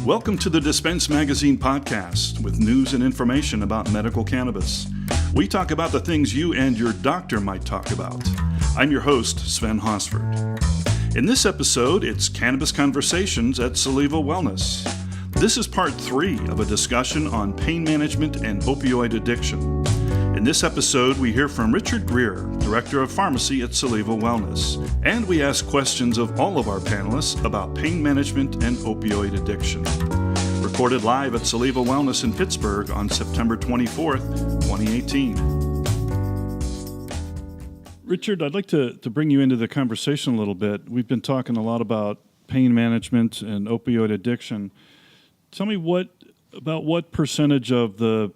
Welcome to the Dispense Magazine podcast with news and information about medical cannabis. We talk about the things you and your doctor might talk about. I'm your host, Sven Hosford. In this episode, it's Cannabis Conversations at Solevo Wellness. This is part 3 of a discussion on pain management and opioid addiction. In this episode, we hear from Richard Greer, Director of Pharmacy at Solevo Wellness, and we ask questions of all of our panelists about pain management and opioid addiction. Recorded live at Solevo Wellness in Pittsburgh on September 24th, 2018. Richard, I'd like to bring you into the conversation a little bit. We've been talking a lot about pain management and opioid addiction. Tell me what percentage of the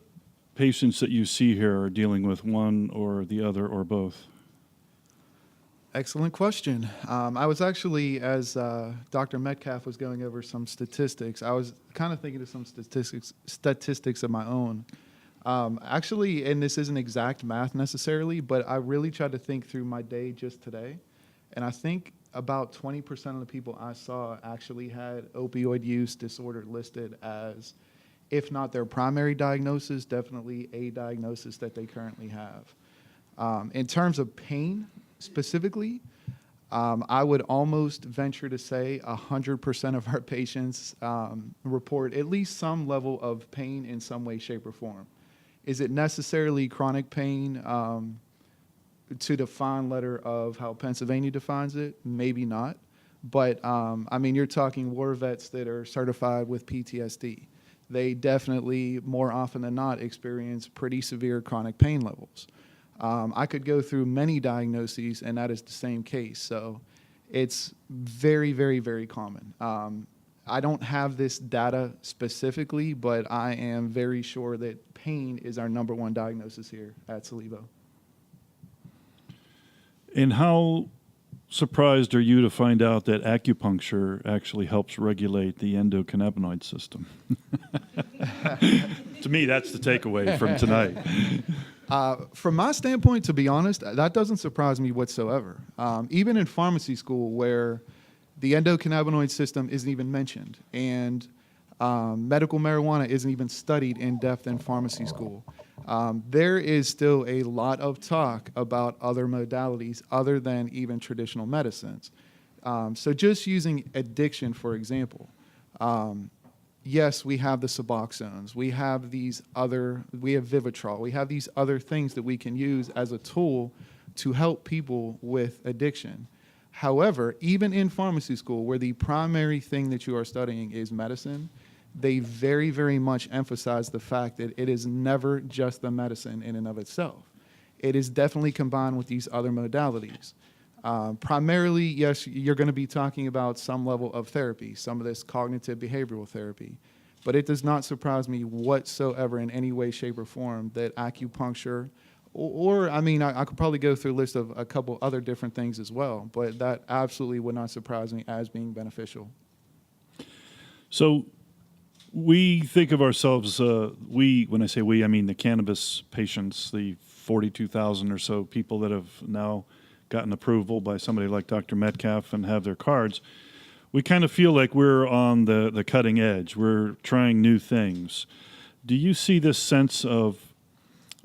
patients that you see here are dealing with one or the other or both? Excellent question. I was actually, as Dr. Metcalf was going over some statistics, I was kind of thinking of some statistics of my own. Actually, and this isn't exact math necessarily, but I really tried to think through my day just today, and I think about 20% of the people I saw actually had opioid use disorder listed as, if not their primary diagnosis, definitely a diagnosis that they currently have. In terms of pain specifically, I would almost venture to say 100% of our patients report at least some level of pain in some way, shape, or form. Is it necessarily chronic pain to the fine letter of how Pennsylvania defines it? Maybe not. But, I mean, you're talking war vets that are certified with PTSD. They definitely, more often than not, experience pretty severe chronic pain levels. I could go through many diagnoses, and that is the same case. So it's very, very, very common. I don't have this data specifically, but I am very sure that pain is our number one diagnosis here at Solevo. And how surprised are you to find out that acupuncture actually helps regulate the endocannabinoid system? To me, that's the takeaway from tonight. From my standpoint, to be honest, that doesn't surprise me whatsoever. Even in pharmacy school, where the endocannabinoid system isn't even mentioned, and medical marijuana isn't even studied in depth in pharmacy school, there is still a lot of talk about other modalities other than even traditional medicines. So just using addiction, for example, yes, we have the Suboxones, we have Vivitrol, we have these other things that we can use as a tool to help people with addiction. However, even in pharmacy school, where the primary thing that you are studying is medicine, they very, very much emphasize the fact that it is never just the medicine in and of itself. It is definitely combined with these other modalities. Primarily, yes, you're going to be talking about some level of therapy, some of this cognitive behavioral therapy, but it does not surprise me whatsoever in any way, shape, or form that acupuncture, or I mean, I could probably go through a list of a couple other different things as well, but that absolutely would not surprise me as being beneficial. So we think of ourselves, when I say we, I mean the cannabis patients, the 42,000 or so people that have now gotten approval by somebody like Dr. Metcalf and have their cards. We kind of feel like we're on the cutting edge. We're trying new things. Do you see this sense of,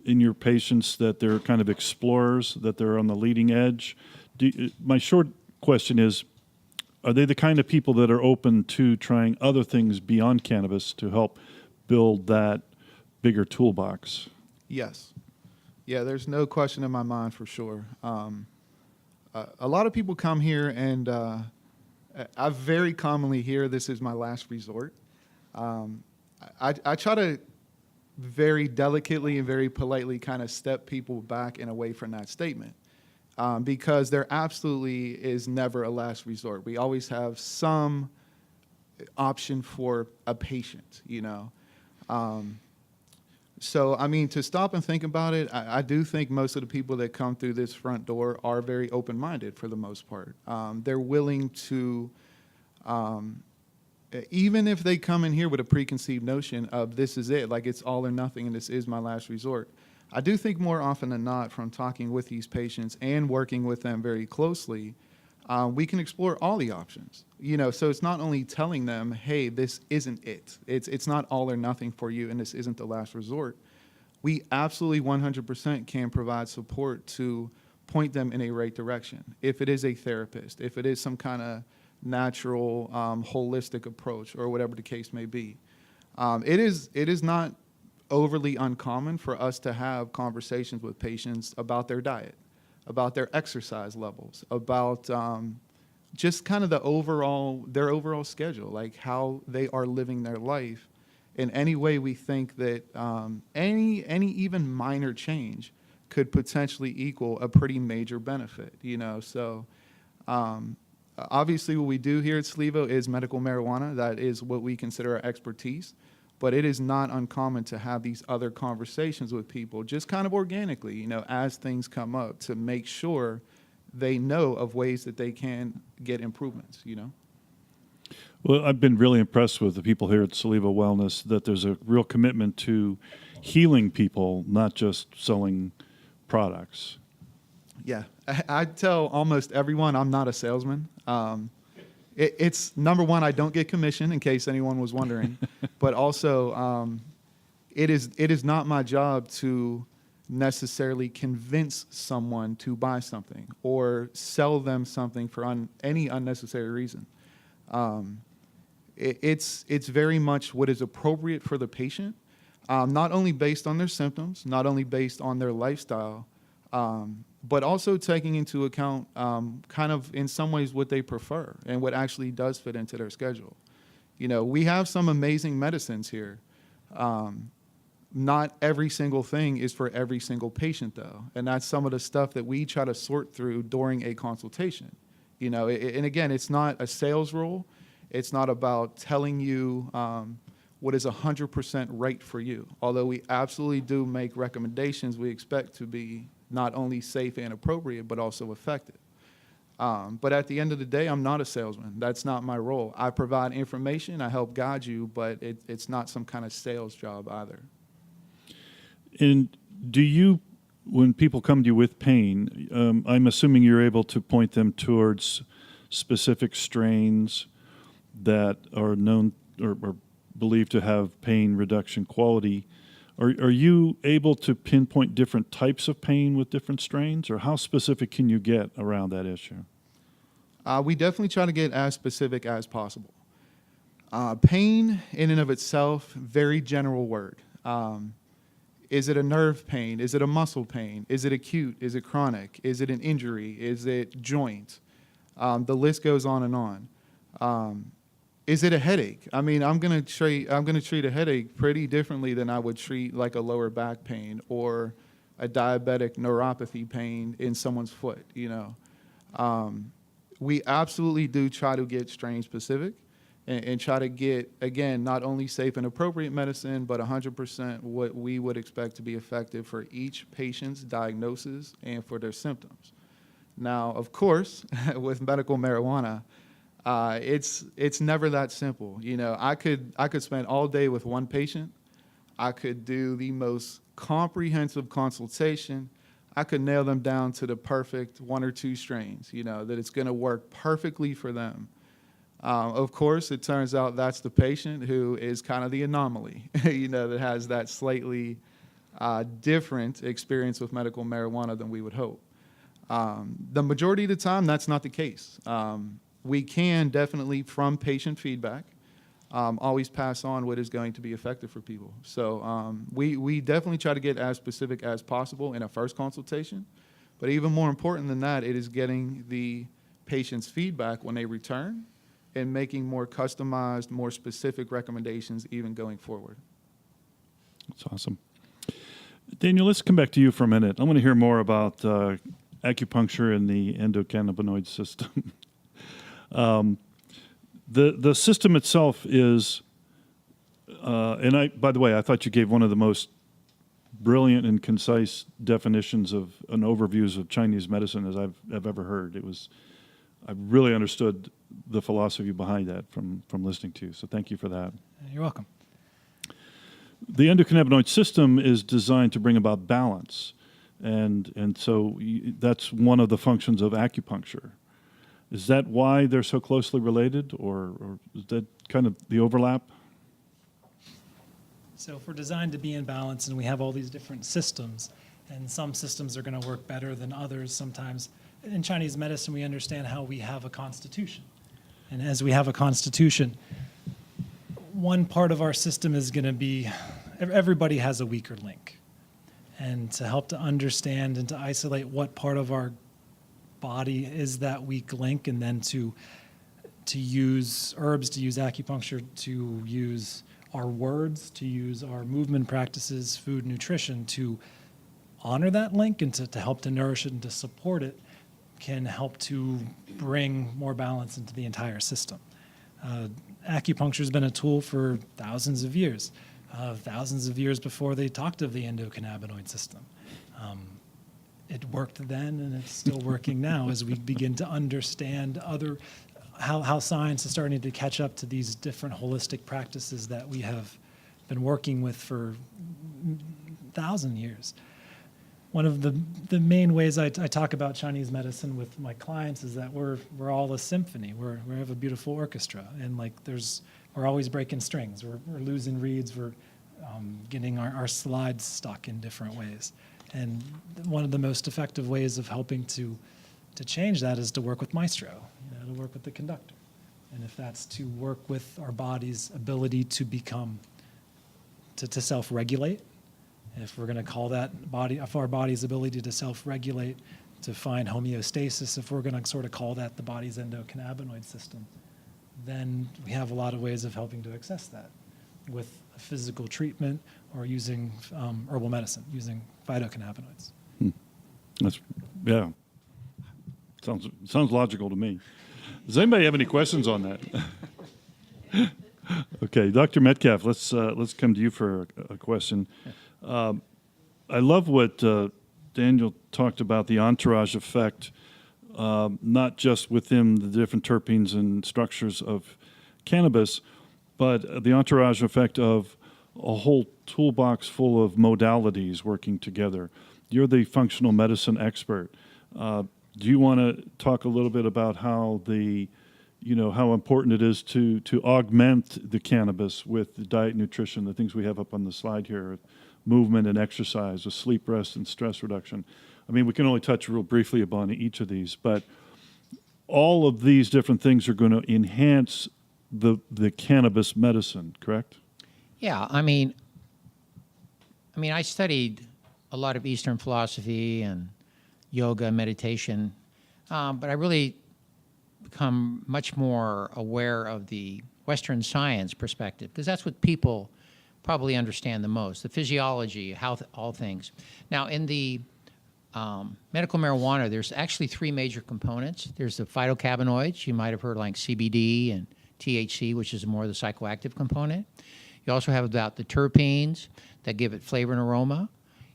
in your patients, that they're kind of explorers, that they're on the leading edge? My short question is, are they the kind of people that are open to trying other things beyond cannabis to help build that bigger toolbox? Yes. Yeah, there's no question in my mind for sure. A lot of people come here, and I very commonly hear this is my last resort. I try to very delicately and very politely kind of step people back and away from that statement. Because there absolutely is never a last resort. We always have some option for a patient, you know. So, I mean, to stop and think about it, I do think most of the people that come through this front door are very open-minded for the most part. They're willing to, even if they come in here with a preconceived notion of this is it, like it's all or nothing and this is my last resort, I do think more often than not, from talking with these patients and working with them very closely, we can explore all the options. So it's not only telling them, hey, this isn't it. It's not all or nothing for you, and this isn't the last resort. We absolutely 100% can provide support to point them in a right direction. If it is a therapist, if it is some kind of natural, holistic approach, or whatever the case may be. It is not overly uncommon for us to have conversations with patients about their diet, about their exercise levels, about just kind of their overall schedule, like how they are living their life. In any way we think that any even minor change could potentially equal a pretty major benefit, So obviously what we do here at Solevo is medical marijuana. That is what we consider our expertise. But it is not uncommon to have these other conversations with people just kind of organically, as things come up, to make sure they know of ways that they can get improvements, Well, I've been really impressed with the people here at Solevo Wellness, that there's a real commitment to healing people, not just selling products. Yeah, I tell almost everyone I'm not a salesman. It's number one, I don't get commission, in case anyone was wondering, but also it is not my job to necessarily convince someone to buy something or sell them something for any unnecessary reason. It's very much what is appropriate for the patient, not only based on their symptoms, not only based on their lifestyle, but also taking into account kind of in some ways what they prefer and what actually does fit into their schedule. We have some amazing medicines here. Not every single thing is for every single patient, though. And that's some of the stuff that we try to sort through during a consultation. And again, it's not a sales role. It's not about telling you what is 100% right for you. Although we absolutely do make recommendations we expect to be not only safe and appropriate, but also effective. But at the end of the day, I'm not a salesman. That's not my role. I provide information, I help guide you, but it's not some kind of sales job either. And do you, when people come to you with pain, I'm assuming you're able to point them towards specific strains that are known or believed to have pain reduction quality. Are you able to pinpoint different types of pain with different strains, or how specific can you get around that issue? We definitely try to get as specific as possible. Pain in and of itself, very general word. Is it a nerve pain? Is it a muscle pain? Is it acute? Is it chronic? Is it an injury? Is it joint? The list goes on and on. Is it a headache? I mean, I'm gonna treat a headache pretty differently than I would treat like a lower back pain or a diabetic neuropathy pain in someone's foot. We absolutely do try to get strain specific and try to get, again, not only safe and appropriate medicine, but 100% what we would expect to be effective for each patient's diagnosis and for their symptoms. Now, of course, with medical marijuana, it's never that simple. I could spend all day with one patient. I could do the most comprehensive consultation. I could nail them down to the perfect one or two strains, that it's going to work perfectly for them. Of course, it turns out that's the patient who is kind of the anomaly, that has that slightly different experience with medical marijuana than we would hope. The majority of the time, that's not the case. We can definitely, from patient feedback, always pass on what is going to be effective for people. So we definitely try to get as specific as possible in a first consultation. But even more important than that, it is getting the patient's feedback when they return and making more customized, more specific recommendations even going forward. That's awesome. Daniel, let's come back to you for a minute. I want to hear more about acupuncture and the endocannabinoid system. The system itself is, and by the way, I thought you gave one of the most brilliant and concise definitions of and overviews of Chinese medicine as I've ever heard. I really understood the philosophy behind that from listening to you. So thank you for that. You're welcome. The endocannabinoid system is designed to bring about balance, and so that's one of the functions of acupuncture. Is that why they're so closely related, or is that kind of the overlap? So if we're designed to be in balance and we have all these different systems, and some systems are going to work better than others sometimes, in Chinese medicine we understand how we have a constitution. And as we have a constitution, one part of our system is going to be, everybody has a weaker link. And to help to understand and to isolate what part of our body is that weak link, and then to use herbs, to use acupuncture, to use our words, to use our movement practices, food, nutrition, to honor that link and to help to nourish it and to support it, can help to bring more balance into the entire system. Acupuncture has been a tool for thousands of years before they talked of the endocannabinoid system. It worked then, and it's still working now as we begin to understand how science is starting to catch up to these different holistic practices that we have been working with for 1,000 years. One of the main ways I talk about Chinese medicine with my clients is that we're all a symphony. We have a beautiful orchestra, and we're always breaking strings. We're losing reeds. We're getting our slides stuck in different ways. And one of the most effective ways of helping to change that is to work with maestro, to work with the conductor. And if that's to work with our body's ability to self-regulate, if we're going to call that our body's ability to self-regulate, to find homeostasis, if we're going to sort of call that the body's endocannabinoid system, then we have a lot of ways of helping to access that with a physical treatment or using herbal medicine, using phytocannabinoids. Sounds logical to me. Does anybody have any questions on that? Okay, Dr. Metcalf, let's come to you for a question. I love what Daniel talked about, the entourage effect, not just within the different terpenes and structures of cannabis, but the entourage effect of a whole toolbox full of modalities working together. You're the functional medicine expert. Do you want to talk a little bit about how how important it is to augment the cannabis with the diet, nutrition, the things we have up on the slide here, movement and exercise, the sleep, rest, and stress reduction? I mean, we can only touch real briefly upon each of these, but all of these different things are going to enhance the cannabis medicine, correct? Yeah, I mean, I studied a lot of Eastern philosophy and yoga, meditation, but I really become much more aware of the Western science perspective, because that's what people probably understand the most, the physiology, how all things. Now, in the medical marijuana, there's actually three major components. There's the phytocannabinoids. You might have heard like CBD and THC, which is more the psychoactive component. You also have about the terpenes that give it flavor and aroma.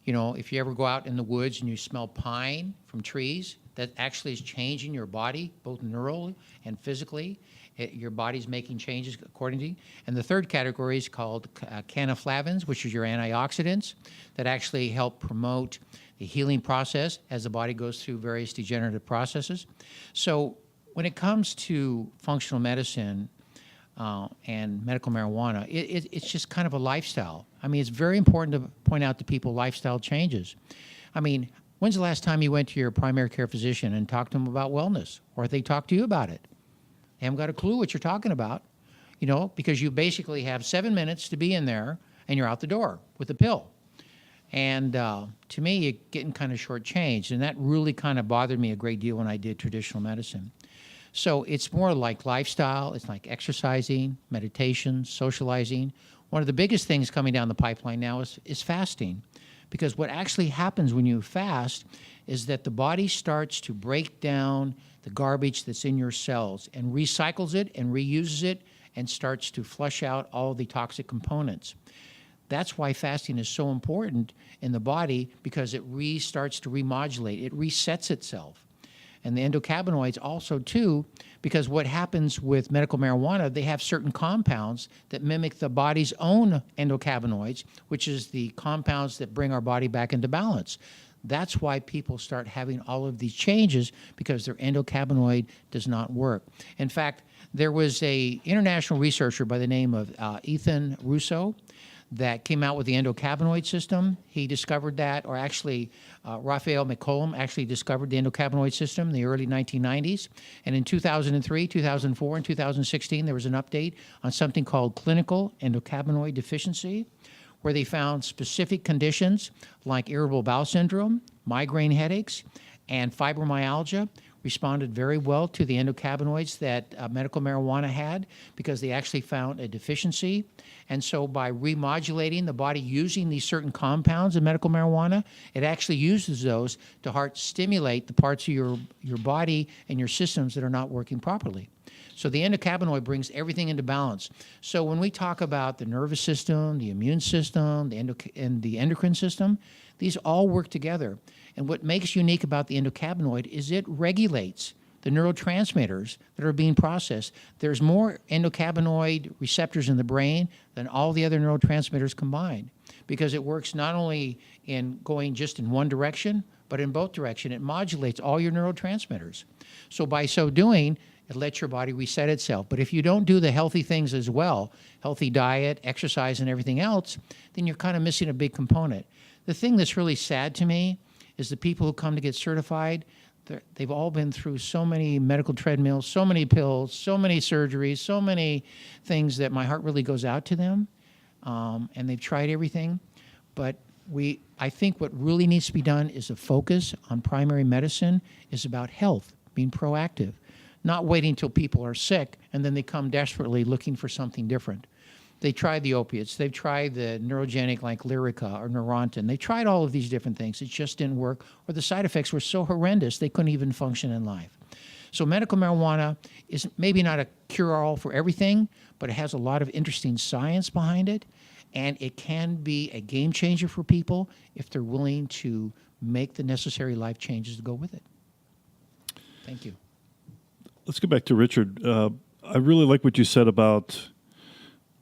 If you ever go out in the woods and you smell pine from trees, that actually is changing your body, both neurally and physically. Your body's making changes according to you. And the third category is called cannaflavins, which is your antioxidants that actually help promote the healing process as the body goes through various degenerative processes. So when it comes to functional medicine and medical marijuana, it's just kind of a lifestyle. I mean, it's very important to point out to people lifestyle changes. I mean, when's the last time you went to your primary care physician and talked to them about wellness, or if they talked to you about it? They haven't got a clue what you're talking about, because you basically have 7 minutes to be in there and you're out the door with a pill. And to me, you're getting kind of shortchanged, and that really kind of bothered me a great deal when I did traditional medicine. So it's more like lifestyle. It's like exercising, meditation, socializing. One of the biggest things coming down the pipeline now is fasting, because what actually happens when you fast is that the body starts to break down the garbage that's in your cells and recycles it and reuses it and starts to flush out all the toxic components. That's why fasting is so important in the body, because it starts to remodulate. It resets itself. And the endocannabinoids also, too, because what happens with medical marijuana, they have certain compounds that mimic the body's own endocannabinoids, which is the compounds that bring our body back into balance. That's why people start having all of these changes, because their endocannabinoid does not work. In fact, there was a international researcher by the name of Ethan Russo that came out with the endocannabinoid system. He discovered that, or actually Raphael McCollum actually discovered the endocannabinoid system in the early 1990s. And in 2003, 2004, and 2016, there was an update on something called clinical endocannabinoid deficiency, where they found specific conditions like irritable bowel syndrome, migraine headaches, and fibromyalgia responded very well to the endocannabinoids that medical marijuana had, because they actually found a deficiency. And so by remodulating the body using these certain compounds in medical marijuana, it actually uses those to stimulate the parts of your body and your systems that are not working properly. So the endocannabinoid brings everything into balance. So when we talk about the nervous system, the immune system, and the endocrine system, these all work together. And what makes unique about the endocannabinoid is it regulates the neurotransmitters that are being processed. There's more endocannabinoid receptors in the brain than all the other neurotransmitters combined, because it works not only in going just in one direction, but in both directions. It modulates all your neurotransmitters. So by so doing, it lets your body reset itself. But if you don't do the healthy things as well, healthy diet, exercise, and everything else, then you're kind of missing a big component. The thing that's really sad to me is the people who come to get certified, they've all been through so many medical treadmills, so many pills, so many surgeries, so many things that my heart really goes out to them. And they've tried everything. But I think what really needs to be done is a focus on primary medicine is about health, being proactive, not waiting until people are sick and then they come desperately looking for something different. They tried the opiates. They've tried the neurogenic like Lyrica or Neurontin. They tried all of these different things. It just didn't work, or the side effects were so horrendous they couldn't even function in life. So medical marijuana is maybe not a cure-all for everything, but it has a lot of interesting science behind it, and it can be a game changer for people if they're willing to make the necessary life changes to go with it. Thank you. Let's get back to Richard. I really like what you said about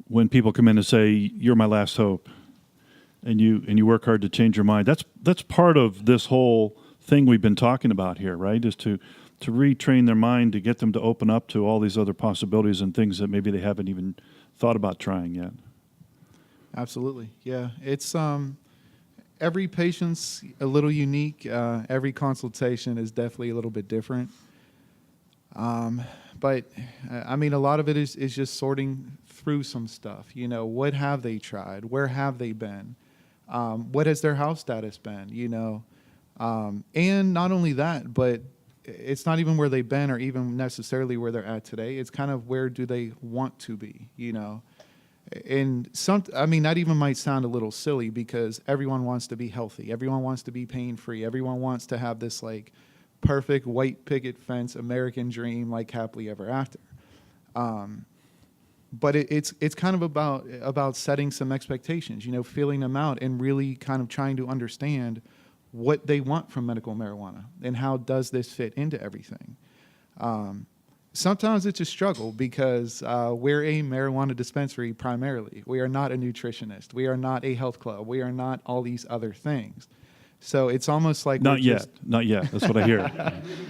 when people come in and say, "You're my last hope," and you work hard to change your mind. That's part of this whole thing we've been talking about here, right? Is to retrain their mind, to get them to open up to all these other possibilities and things that maybe they haven't even thought about trying yet. Absolutely. Yeah. It's every patient's a little unique. Every consultation is definitely a little bit different. But I mean, a lot of it is just sorting through some stuff. You know, what have they tried? Where have they been? What has their health status been? You know, and not only that, but it's not even where they've been or even necessarily where they're at today. It's kind of where do they want to be, you know? And I mean, that even might sound a little silly because everyone wants to be healthy. Everyone wants to be pain-free. Everyone wants to have this like perfect white picket fence American dream, like happily ever after. But it's kind of about setting some expectations, you know, feeling them out and really kind of trying to understand what they want from medical marijuana and how does this fit into everything. Sometimes it's a struggle because we're a marijuana dispensary primarily. We are not a nutritionist. We are not a health club. We are not all these other things. So it's almost like Not yet. That's what I hear.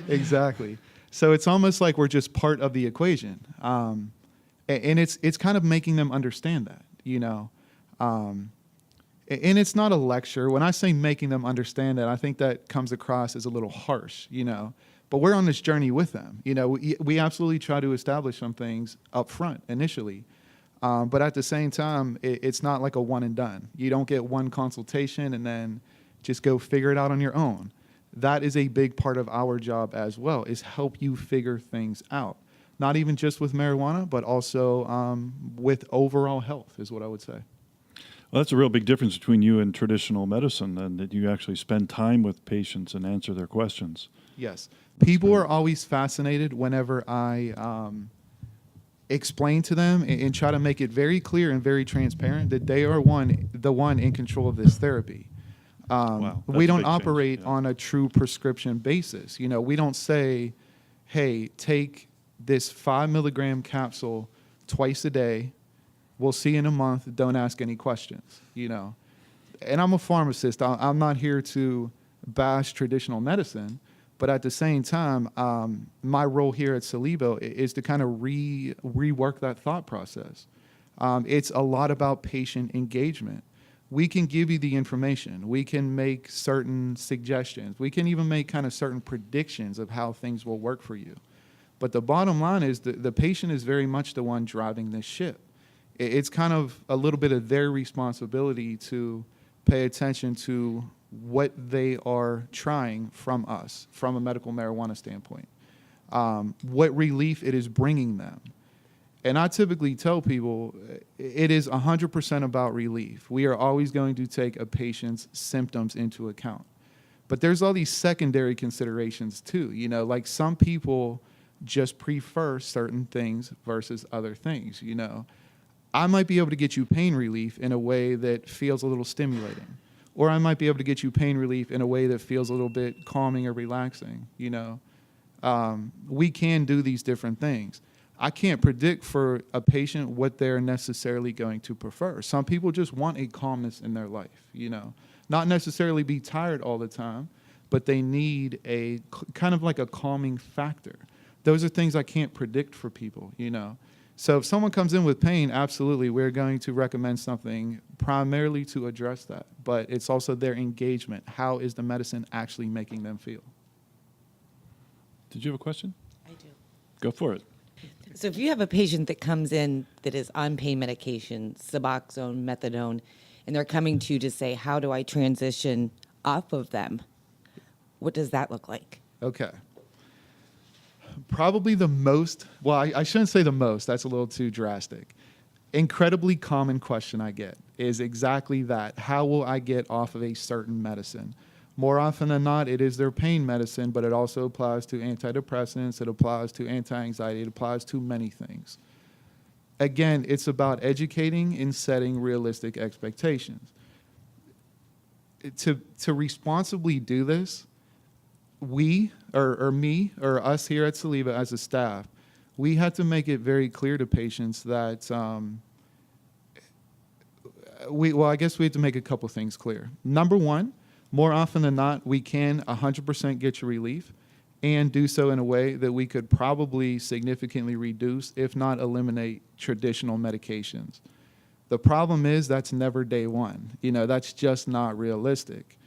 Exactly. So it's almost like we're just part of the equation. And it's kind of making them understand that, you know. And it's not a lecture. When I say making them understand that, I think that comes across as a little harsh, you know. But we're on this journey with them. You know, we absolutely try to establish some things up front initially. But at the same time, it's not like a one and done. You don't get one consultation and then just go figure it out on your own. That is a big part of our job as well, is help you figure things out. Not even just with marijuana, but also with overall health is what I would say. Well, that's a real big difference between you and traditional medicine, and that you actually spend time with patients and answer their questions. Yes. People are always fascinated whenever I explain to them and try to make it very clear and very transparent that they are the one in control of this therapy. Wow, we that's a don't big change, operate yeah. on a true prescription basis. You know, we don't say, hey, take this 5 milligram capsule twice a day. We'll see you in a month. Don't ask any questions, you know. And I'm a pharmacist. I'm not here to bash traditional medicine. But at the same time, my role here at Solevo is to kind of rework that thought process. It's a lot about patient engagement. We can give you the information. We can make certain suggestions. We can even make kind of certain predictions of how things will work for you. But the bottom line is the patient is very much the one driving this ship. It's kind of a little bit of their responsibility to pay attention to what they are trying from us, from a medical marijuana standpoint, what relief it is bringing them. And I typically tell people it is 100% about relief. We are always going to take a patient's symptoms into account. But there's all these secondary considerations too. You know, like some people just prefer certain things versus other things, you know. I might be able to get you pain relief in a way that feels a little stimulating. Or I might be able to get you pain relief in a way that feels a little bit calming or relaxing, you know. We can do these different things. I can't predict for a patient what they're necessarily going to prefer. Some people just want a calmness in their life, you know. Not necessarily be tired all the time, but they need a kind of like a calming factor. Those are things I can't predict for people, you know. So if someone comes in with pain, absolutely, we're going to recommend something primarily to address that. But it's also their engagement. How is the medicine actually making them feel? Did you have a question? I do. Go for it. So if you have a patient that comes in that is on pain medication, Suboxone, methadone, and they're coming to you to say, how do I transition off of them? What does that look like? Okay. Probably the most, well, I shouldn't say the most, that's a little too drastic. Incredibly common question I get is exactly that. How will I get off of a certain medicine? More often than not, it is their pain medicine, but it also applies to antidepressants, it applies to anti-anxiety, it applies to many things. Again, it's about educating and setting realistic expectations. To responsibly do this, we, or me, or us here at Solevo as a staff, we had to make it very clear to patients that, I guess we had to make a couple things clear. Number one, more often than not, we can 100% get you relief and do so in a way that we could probably significantly reduce, if not eliminate, traditional medications. The problem is that's never day one. You know, that's just not realistic.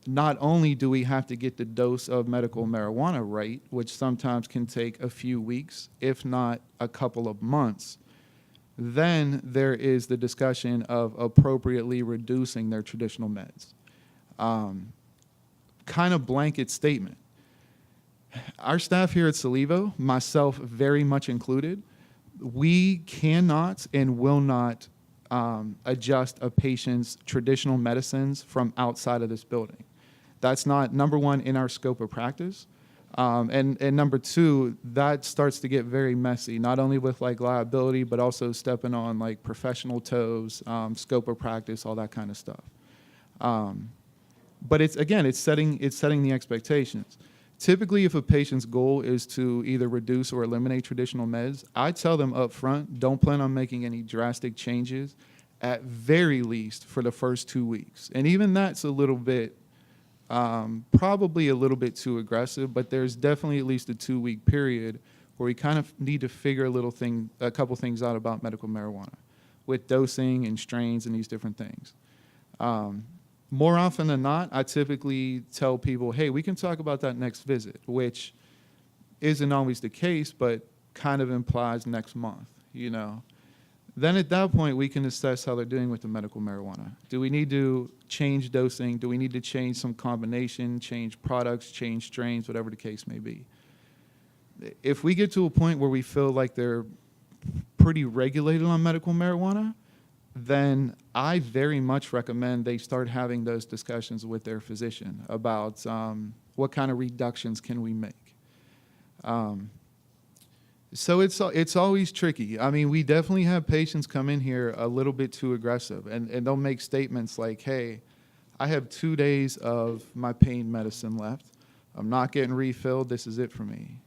Not only do we have to get the dose of medical marijuana right, which sometimes can take a few weeks, if not a couple of months, then there is the discussion of appropriately reducing their traditional meds. Kind of blanket statement. Our staff here at Solevo, myself very much included, we cannot and will not adjust a patient's traditional medicines from outside of this building. That's not, number one, in our scope of practice. And number two, that starts to get very messy, not only with like liability, but also stepping on like professional toes, scope of practice, all that kind of stuff. But it's, again, it's setting the expectations. Typically, if a patient's goal is to either reduce or eliminate traditional meds, I tell them up front, don't plan on making any drastic changes, at very least for the first 2 weeks. And even that's a little bit, probably a little bit too aggressive, but there's definitely at least a 2-week period where we kind of need to figure a couple things out about medical marijuana with dosing and strains and these different things. More often than not, I typically tell people, hey, we can talk about that next visit, which isn't always the case, but kind of implies next month, you know. Then at that point, we can assess how they're doing with the medical marijuana. Do we need to change dosing? Do we need to change some combination, change products, change strains, whatever the case may be? If we get to a point where we feel like they're pretty regulated on medical marijuana, then I very much recommend they start having those discussions with their physician about what kind of reductions can we make. So it's always tricky. I mean, we definitely have patients come in here a little bit too aggressive, and they'll make statements like, hey, I have 2 days of my pain medicine left. I'm not getting refilled. This is it for me.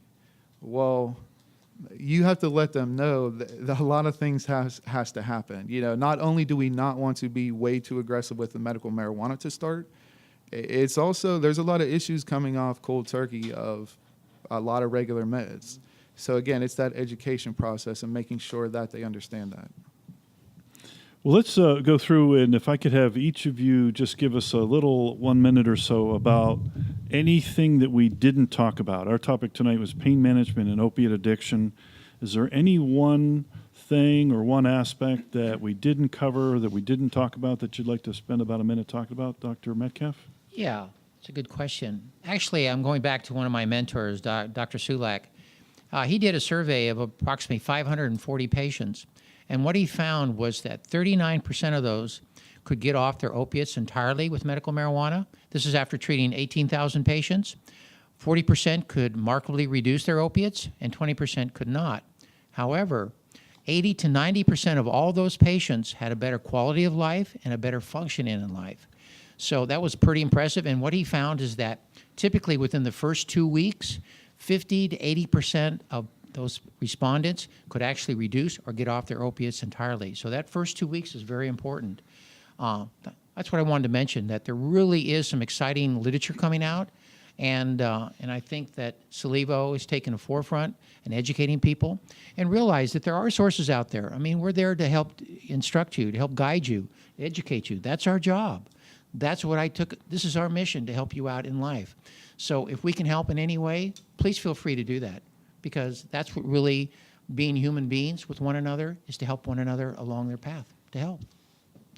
Well, you have to let them know that a lot of things has to happen. You know, not only do we not want to be way too aggressive with the medical marijuana to start, It's also, there's a lot of issues coming off cold turkey of a lot of regular meds. So again, it's that education process and making sure that they understand that. Well, let's go through, and if I could have each of you just give us a little 1 minute or so about anything that we didn't talk about. Our topic tonight was pain management and opiate addiction. Is there any one thing or one aspect that we didn't cover, that we didn't talk about, that you'd like to spend about a minute talking about, Dr. Metcalf? Yeah, it's a good question. Actually, I'm going back to one of my mentors, Dr. Sulak. He did a survey of approximately 540 patients, and what he found was that 39% of those could get off their opiates entirely with medical marijuana. This is after treating 18,000 patients. 40% could markedly reduce their opiates, and 20% could not. However, 80 to 90% of all those patients had a better quality of life and a better function in life. So that was pretty impressive. And what he found is that typically within the first 2 weeks, 50 to 80% of those respondents could actually reduce or get off their opiates entirely. So that first 2 weeks is very important. That's what I wanted to mention, that there really is some exciting literature coming out. And I think that Solevo is taking the forefront and educating people, and realize that there are sources out there. I mean, we're there to help instruct you, to help guide you, educate you. That's our job. That's what I took. This is our mission, to help you out in life. So if we can help in any way, please feel free to do that, because that's what really being human beings with one another is, to help one another along their path to help.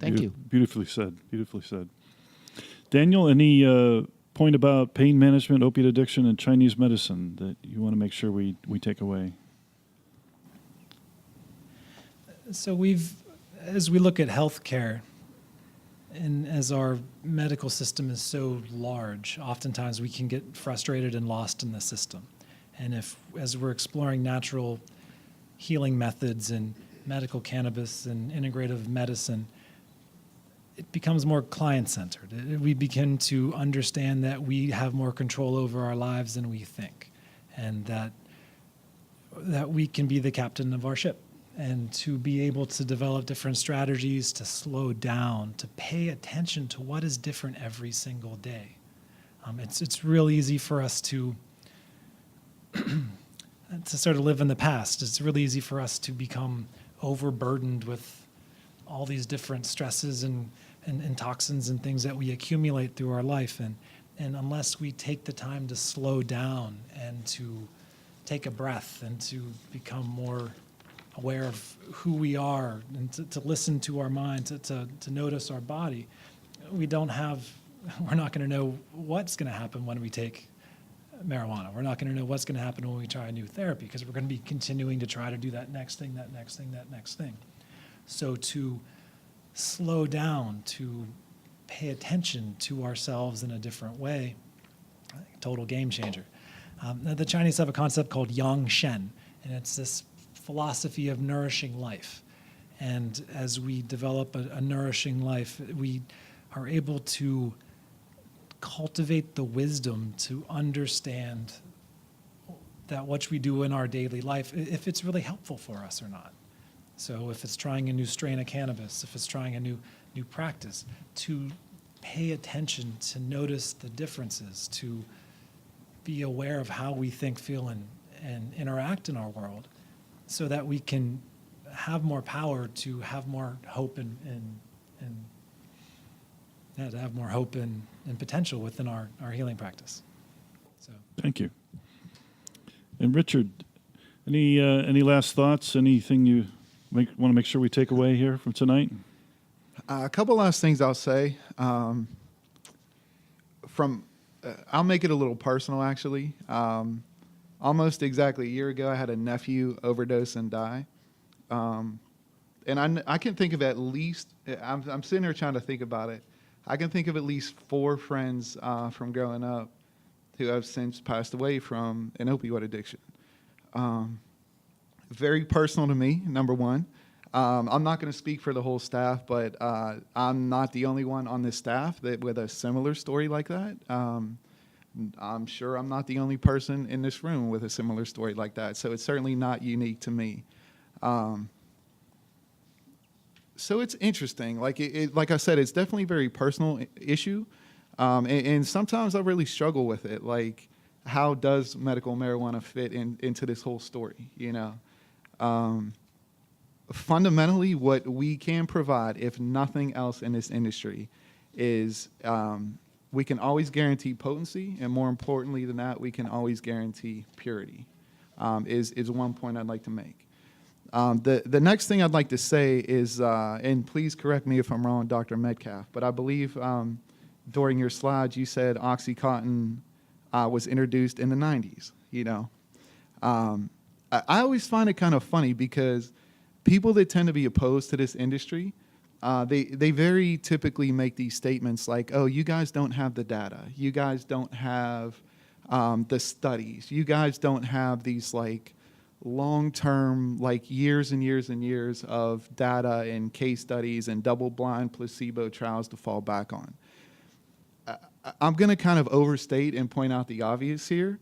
Thank you. Beautifully said. Beautifully said. Daniel, any point about pain management, opiate addiction, and Chinese medicine that you want to make sure we take away? So as we look at healthcare, and as our medical system is so large, oftentimes we can get frustrated and lost in the system. And as we're exploring natural healing methods and medical cannabis and integrative medicine, it becomes more client-centered. We begin to understand that we have more control over our lives than we think, and that we can be the captain of our ship, and to be able to develop different strategies to slow down, to pay attention to what is different every single day. It's real easy for us to sort of live in the past. It's really easy for us to become overburdened with all these different stresses and toxins and things that we accumulate through our life. And unless we take the time to slow down and to take a breath and to become more aware of who we are, and to listen to our mind, to notice our body, we're not going to know what's going to happen when we take marijuana. We're not going to know what's going to happen when we try a new therapy, because we're going to be continuing to try to do that next thing, that next thing, that next thing. So to slow down, to pay attention to ourselves in a different way, total game changer. The Chinese have a concept called yang shen, and it's this philosophy of nourishing life. And as we develop a nourishing life, we are able to cultivate the wisdom to understand that what we do in our daily life, if it's really helpful for us or not. So if it's trying a new strain of cannabis, if it's trying a new practice, to pay attention, to notice the differences, to be aware of how we think, feel, and interact in our world, so that we can have more power, to have more hope and to have more hope and potential within our healing practice. So Thank you. And Richard, any last thoughts? Anything you want to make sure we take away here from tonight? A couple last things I'll say. I'll make it a little personal, actually. Almost exactly a year ago, I had a nephew overdose and die. And I can think of at least, I'm sitting here trying to think about it. I can think of at least 4 friends from growing up who have since passed away from an opioid addiction. Very personal to me, number one. I'm not going to speak for the whole staff, but I'm not the only one on this staff with a similar story like that. I'm sure I'm not the only person in this room with a similar story like that, so it's certainly not unique to me. So it's interesting. Like I said, it's definitely a very personal issue. And sometimes I really struggle with it. Like, how does medical marijuana fit into this whole story? Fundamentally, what we can provide, if nothing else in this industry, is we can always guarantee potency, and more importantly than that, we can always guarantee purity. Is one point I'd like to make. The next thing I'd like to say is, and please correct me if I'm wrong, Dr. Metcalf, but I believe during your slides you said OxyContin was introduced in the 90s. I always find it kind of funny because people that tend to be opposed to this industry, they very typically make these statements like, oh, you guys don't have the data. You guys don't have the studies. You guys don't have these like long-term, like years and years and years of data and case studies and double-blind placebo trials to fall back on. I'm going to kind of overstate and point out the obvious here.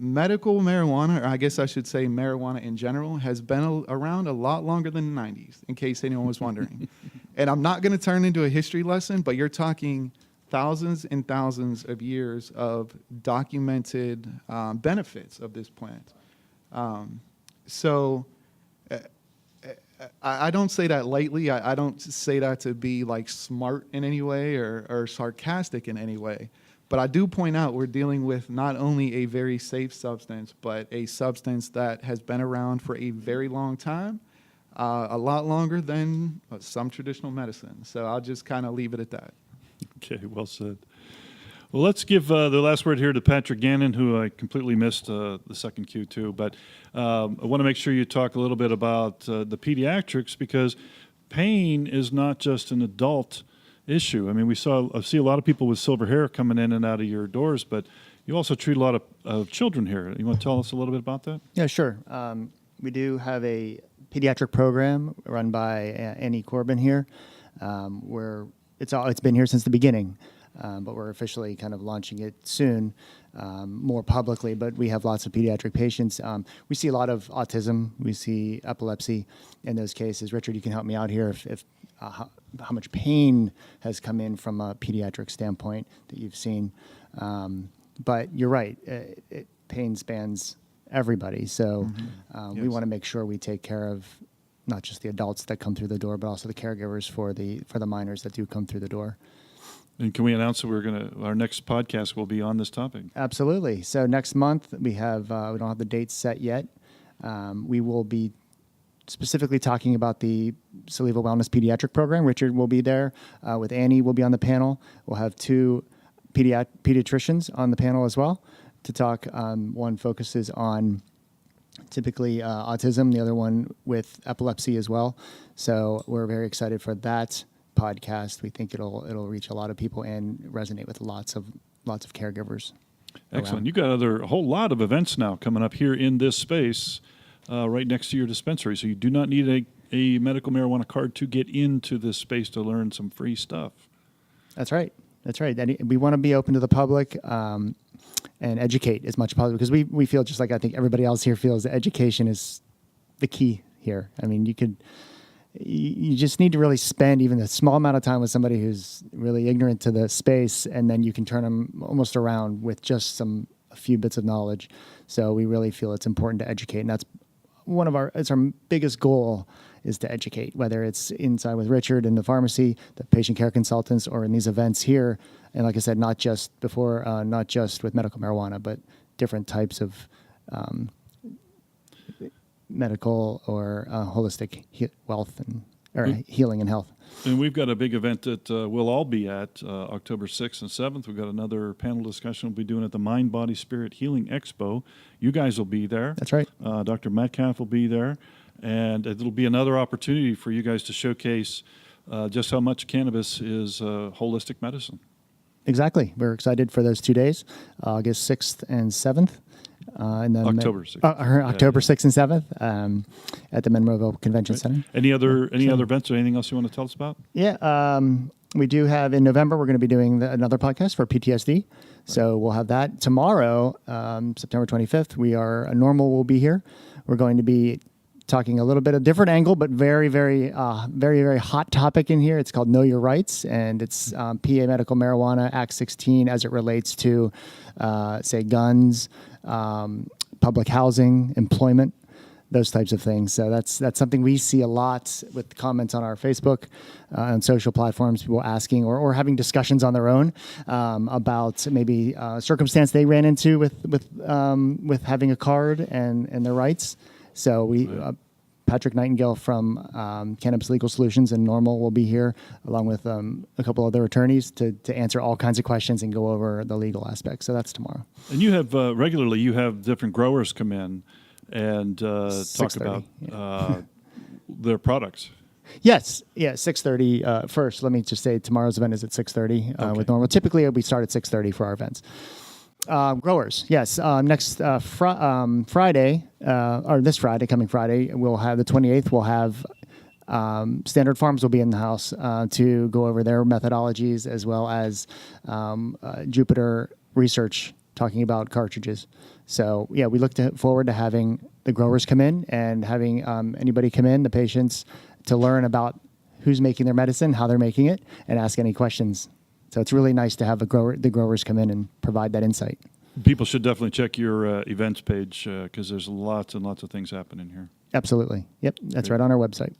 Medical marijuana, or I guess I should say marijuana in general, has been around a lot longer than the 90s, in case anyone was wondering. And I'm not going to turn into a history lesson, but you're talking thousands and thousands of years of documented benefits of this plant. So I don't say that lightly. I don't say that to be like smart in any way or sarcastic in any way. But I do point out we're dealing with not only a very safe substance, but a substance that has been around for a very long time, a lot longer than some traditional medicine. So I'll just kind of leave it at that. Okay, well said. Well, let's give the last word here to Patrick Gannon, who I completely missed the second Q too. But I want to make sure you talk a little bit about the pediatrics, because pain is not just an adult issue. I mean, I see a lot of people with silver hair coming in and out of your doors, but you also treat a lot of children here. You want to tell us a little bit about that? Yeah, sure. We do have a pediatric program run by Annie Corbin here, where it's been here since the beginning, but we're officially kind of launching it soon, more publicly. But we have lots of pediatric patients. We see a lot of autism. We see epilepsy in those cases. Richard, you can help me out here if how much pain has come in from a pediatric standpoint that you've seen. But you're right, pain spans everybody. So we want to make sure we take care of not just the adults that come through the door, but also the caregivers for the minors that do come through the door. And can we announce that our next podcast will be on this topic? Absolutely. So next month we don't have the dates set yet. We will be specifically talking about the Solevo Wellness Pediatric Program. Richard will be there with Annie. Will be on the panel. We'll have two pediatricians on the panel as well to talk. One focuses on typically autism, the other one with epilepsy as well. So we're very excited for that podcast. We think it'll reach a lot of people and resonate with lots of caregivers. Excellent. around. You got a whole lot of events now coming up here in this space, right next to your dispensary. So you do not need a medical marijuana card to get into this space to learn some free stuff. That's right. We want to be open to the public and educate as much as possible, because we feel just like I think everybody else here feels that education is the key here. I mean, you just need to really spend even a small amount of time with somebody who's really ignorant to the space, and then you can turn them almost around with just a few bits of knowledge. So we really feel it's important to educate, and that's it's our biggest goal is to educate, whether it's inside with Richard in the pharmacy, the patient care consultants, or in these events here. And like I said, not just with medical marijuana, but different types of medical or holistic wealth or healing and health. And we've got a big event that we'll all be at October 6th and 7th. We've got another panel discussion we'll be doing at the Mind, Body, Spirit Healing Expo. You guys will be there. That's right. Dr. Metcalf will be there. And it'll be another opportunity for you guys to showcase just how much cannabis is holistic medicine. Exactly. We're excited for those 2 days, August 6th and 7th. And then October 6th. October 6th and 7th at the Monroeville Convention Center. Any other events or anything else you want to tell us about? Yeah. We do have in November, we're going to be doing another podcast for PTSD. Right. So we'll have that tomorrow, September 25th. Normal will be here. We're going to be talking a little bit of different angle, but very, very hot topic in here. It's called Know Your Rights, and it's PA Medical Marijuana Act 16 as it relates to, say, guns, public housing, employment, those types of things. So that's something we see a lot with comments on our Facebook and social platforms, people asking or having discussions on their own about maybe a circumstance they ran into with having a card and their rights. So we, Patrick Nightingale from Cannabis Legal Solutions and Normal will be here along with a couple other attorneys to answer all kinds of questions and go over the legal aspects. So that's tomorrow. And you have regularly, you have different growers come in and talk about their products. Yes, 6:30. First, let me just say tomorrow's event is at 6:30 with Normal. Typically, we start at 6:30 for our events. Growers, yes. Next Friday, or this Friday, coming Friday, we'll have the 28th. We'll have Standard Farms will be in the house to go over their methodologies as well as Jupiter Research talking about cartridges. So yeah, we look forward to having the growers come in and having anybody come in, the patients, to learn about who's making their medicine, how they're making it, and ask any questions. So it's really nice to have the growers come in and provide that insight. People should definitely check your events page because there's lots and lots of things happening here. Absolutely. Yep, that's right on our website.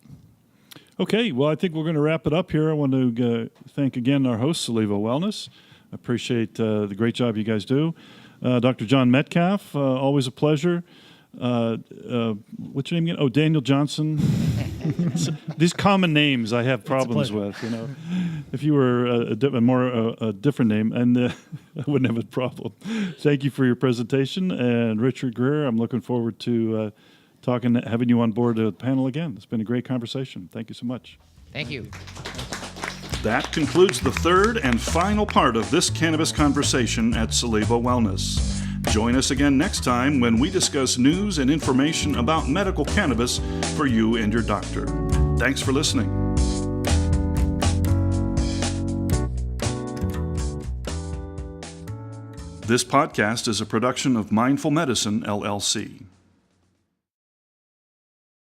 Okay, well, I think we're going to wrap it up here. I want to thank again our host, Solevo Wellness. I appreciate the great job you guys do. Dr. John Metcalf, always a pleasure. What's your name again? Oh, Daniel Johnson. These common names I have problems with. You know, if you were a different name, and I wouldn't have a problem. Thank you for your presentation, and Richard Greer. I'm looking forward to having you on board the panel again. It's been a great conversation. Thank you so much. Thank you. That concludes the third and final part of this cannabis conversation at Solevo Wellness. Join us again next time when we discuss news and information about medical cannabis for you and your doctor. Thanks for listening. This podcast is a production of Mindful Medicine, LLC.